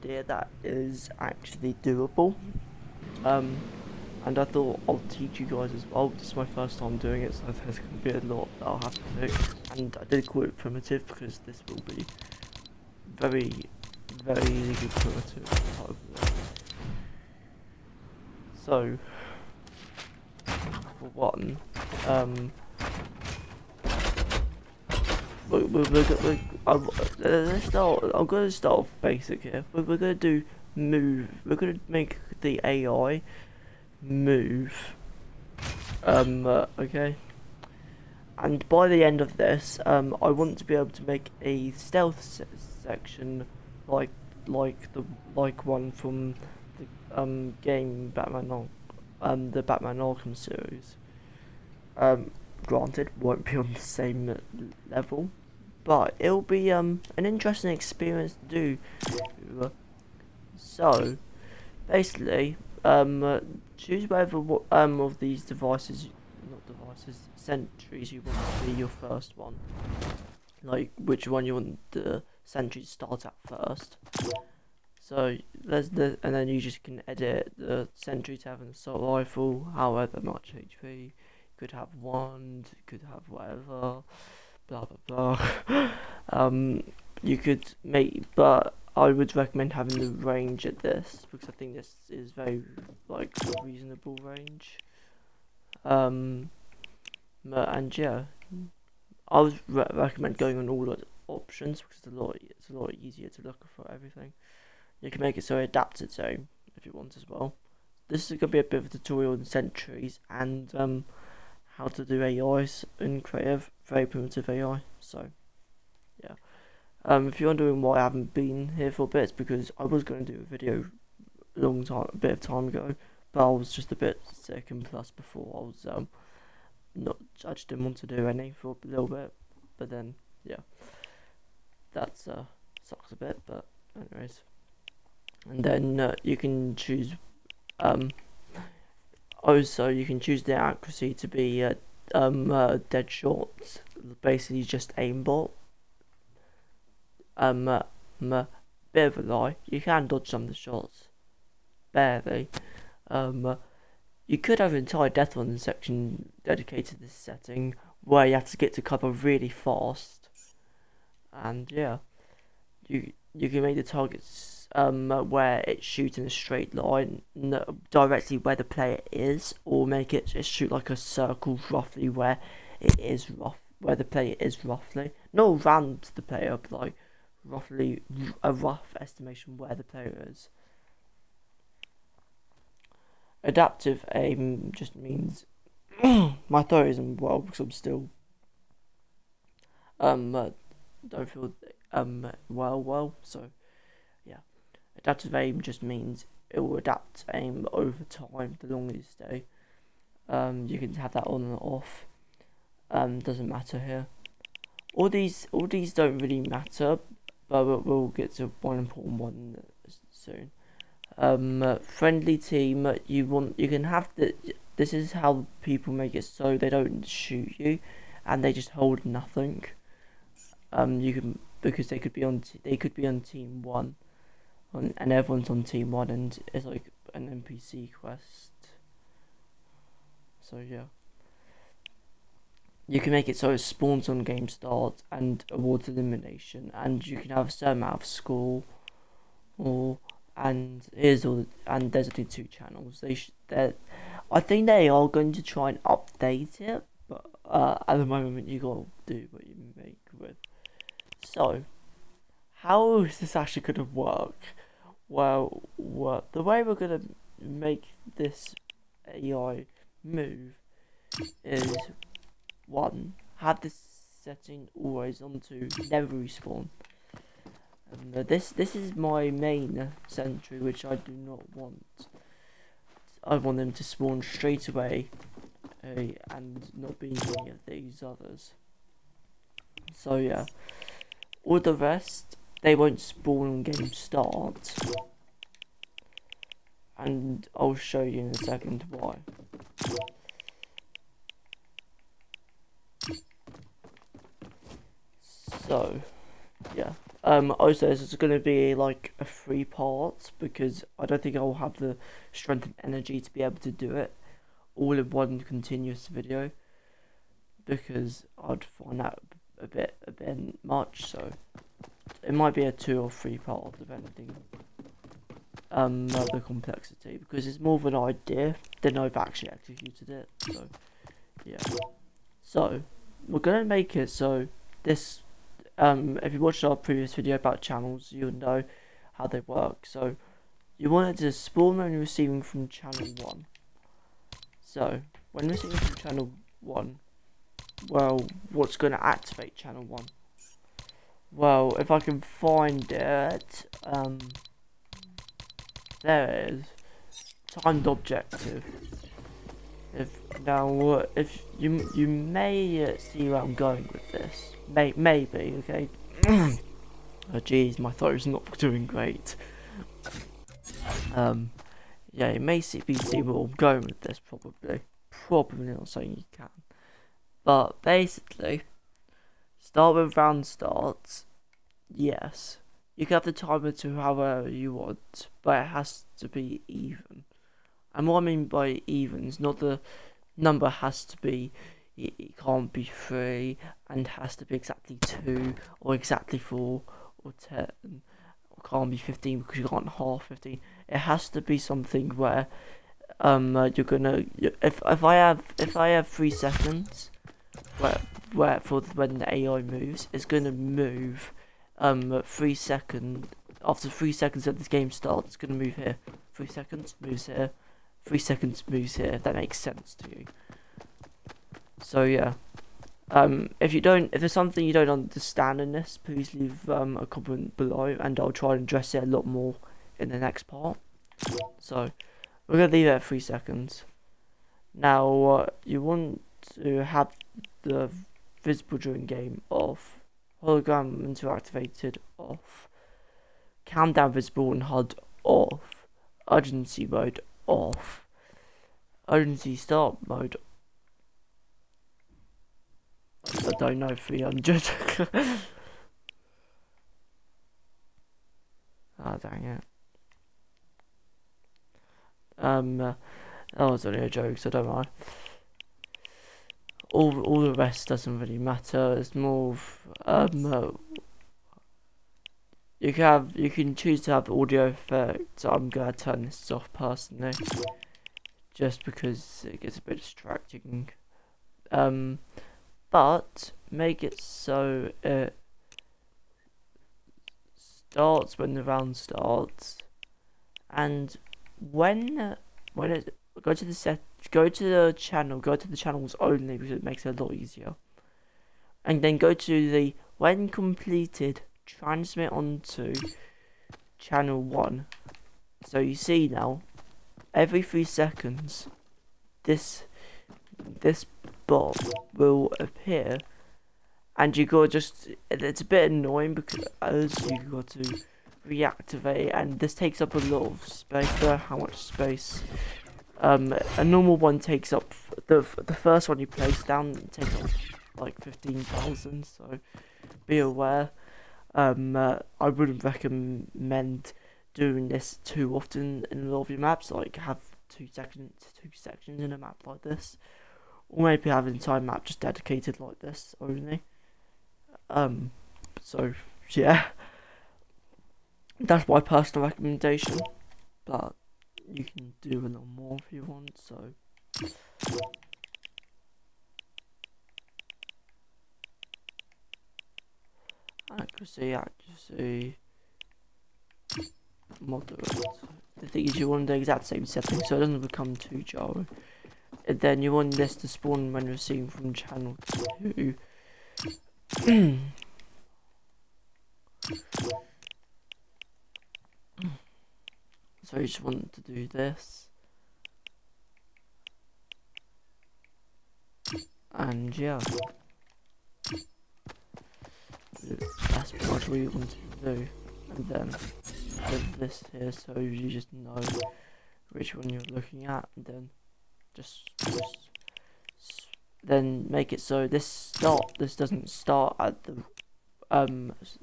idea that is actually doable. And I thought I'll teach you guys as well. This is my first time doing it, so there's going to be a lot that I'll have to do. And I did call it primitive because this will be very, very easy primitive. So, for one, let's start. I'm going to start off basic here. We're going to do move. We're going to make the AI move. Okay. And by the end of this, I want to be able to make a stealth section like one from the game the Batman Arkham series. Granted, won't be on the same level, but it'll be an interesting experience to do. So basically, choose whatever of these devices, not devices, sentries you want to be your first one. Like which one you want the sentry to start at first. So and then you just can edit the sentry to have an assault rifle, however much HP. Could have one, could have whatever, blah blah blah. You could make, but I would recommend having the range at this because I think this is very like reasonable range. And yeah, I would recommend going on all the options because it's a lot easier to look for everything. You can make it so it adapts its own if you want as well. This is gonna be a bit of a tutorial on sentries and how to do AIs in creative, very primitive AI. So yeah. If you're wondering why I haven't been here for a bit, it's because I was going to do a video a bit of time ago, but I was just a bit sick, and plus before I was I just didn't want to do any for a little bit, but then yeah, that's sucks a bit, but anyways, and then you can choose also you can choose the accuracy to be dead short, basically just aimbot. Bit of a lie. You can dodge some of the shots, barely. You could have an entire death on section dedicated to this setting, where you have to get to cover really fast. And yeah, you can make the targets where it shoots in a straight line, directly where the player is, or make it just shoot like a circle roughly where the player is roughly, not around the player, but like roughly a rough estimation where the player is. Adaptive aim just means my throat isn't well because I'm still don't feel well, so yeah. Adaptive aim just means it will adapt aim over time the longer you stay. You can have that on and off. Doesn't matter here. All these don't really matter, but we'll get to one important one soon. Friendly team, you can have this is how people make it so they don't shoot you and they just hold nothing. You can, because they could be on team 1 and everyone's on team 1 and it's like an NPC quest. So yeah. You can make it so it spawns on game start and awards elimination, and you can have a certain amount of score, and there's only 2 channels. I think they are going to try and update it, but at the moment you gotta do what you make with. So, how is this actually gonna work? Well, the way we're gonna make this AI move is 1. Have this setting always on to never respawn. And this is my main sentry, which I do not want. I want them to spawn straight away, and not be any of these others. So yeah, all the rest they won't spawn on game start, and I'll show you in a second why. So, yeah, Also, this is going to be like a 3 part because I don't think I'll have the strength and energy to be able to do it all in one continuous video because I'd find that a bit much. So it might be a 2 or 3 part depending the complexity because it's more of an idea than I've actually executed it. So yeah. So we're gonna make it so this. If you watched our previous video about channels, you'll know how they work. So you want it to spawn when you're receiving from channel 1. So when receiving from channel 1, well, what's going to activate channel 1? Well, if I can find it, there it is. Timed objective. If you may see where I'm going with this. Maybe, okay. Oh jeez, my throat's not doing great. Yeah, you may see where I'm going with this, probably not saying you can. But basically, start with round starts. Yes, you can have the timer to however you want, but it has to be even. And what I mean by even is not the number has to be. It can't be 3 and has to be exactly 2 or exactly 4 or 10. Or can't be 15 because you can't half 15. It has to be something where you're gonna if I have 3 seconds where for when the AI moves, it's gonna move 3 seconds after 3 seconds that this game starts. It's gonna move here. 3 seconds moves here. 3 seconds moves here. If that makes sense to you. So yeah, if there's something you don't understand in this, please leave a comment below, and I'll try and address it a lot more in the next part. So we're gonna leave it at 3 seconds. Now you want to have the visible during game off, hologram interactivated off, countdown visible and HUD off, urgency mode off, urgency start mode. I don't know, 300. Oh dang it. That was only a joke, so don't worry. All the rest doesn't really matter. It's more of, you can choose to have audio effects. I'm gonna turn this off personally, just because it gets a bit distracting. But make it so it starts when the round starts, and when it go to the channels only because it makes it a lot easier, and then go to the when completed transmit onto channel 1. So you see now, every 3 seconds, this bar will appear, and you gotta it's a bit annoying because you got to reactivate, and this takes up a lot of space. How much space a normal one takes up? The first one you place down takes up like 15,000, so be aware. I wouldn't recommend doing this too often in a lot of your maps, like have two sections in a map like this. Or maybe have an entire map just dedicated like this only. So yeah, that's my personal recommendation, but you can do a little more if you want. So accuracy, moderate. The thing is, you want the exact same setting so it doesn't become too jarring. And then you want this to spawn when receiving from channel 2. So you just want to do this. And yeah. That's pretty much what you want to do. And then put this here so you just know which one you're looking at, and then just then make it so this doesn't start at the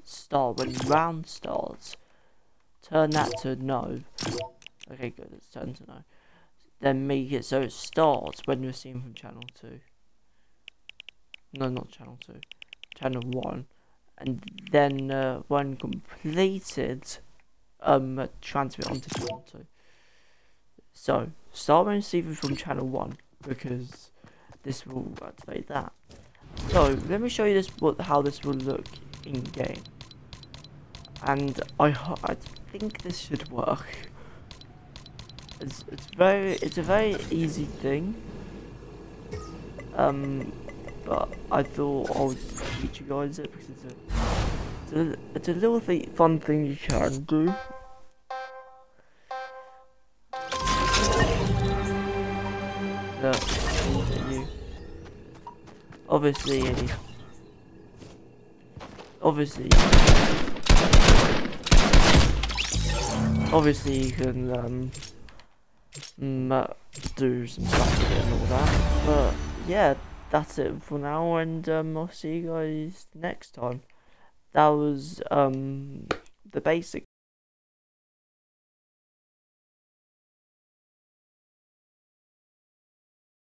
start when round starts. Turn that to no. Okay, good. It's turned to no. Then make it so it starts when you're seen from channel 2. No, not channel 2. Channel 1. And then when completed, transfer it onto channel 2. So start when receiving from channel 1 because this will activate that. So let me show you this how this will look in game. And I think this should work. It's a very easy thing. But I thought I would teach you guys it because it's a little fun thing you can do. Continue. Obviously you can do some stuff with it and all that, but yeah, that's it for now, and I'll see you guys next time. That was the basic